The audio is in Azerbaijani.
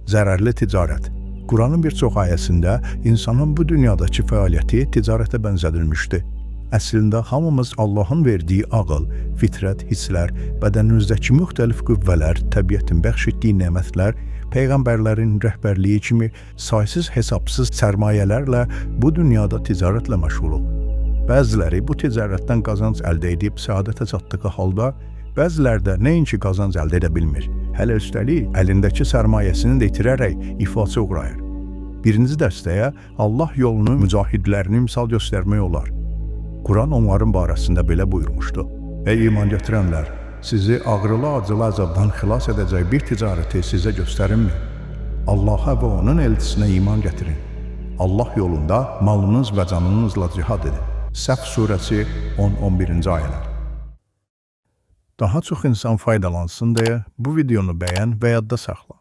Zərərli ticarət. Quranın bir çox ayəsində insanın bu dünyadakı fəaliyyəti ticarətə bənzədilmişdi. Əslində hamımız Allahın verdiyi ağıl, fitrət, hisslər, bədənimizdəki müxtəlif qüvvələr, təbiətin bəxş etdiyi nemətlər, peyğəmbərlərin rəhbərliyi kimi saysız hesabsız sərmayələrlə bu dünyada ticarətlə məşğuluq. Bəziləri bu ticarətdən qazanc əldə edib səadətə çatdığı halda, bəziləri də nəinki qazanc əldə edə bilmir, hələ üstəlik əlindəki sərmayəsini də itirərək iflasa uğrayır. Birinci dəstəyə Allah yolunun mücahidlərini misal göstərmək olar. Quran onların barəsində belə buyurmuşdu. Ey iman gətirənlər, sizi ağrılı-acılı əzabdan xilas edəcək bir ticarəti sizə göstərinmi? Allaha və onun elçisinə iman gətirin. Allah yolunda malınız və canınızla cihad edin. Səf surəsi 10-11-ci ayələr. Daha çox insan faydalansın deyə bu videonu bəyən və yadda saxla.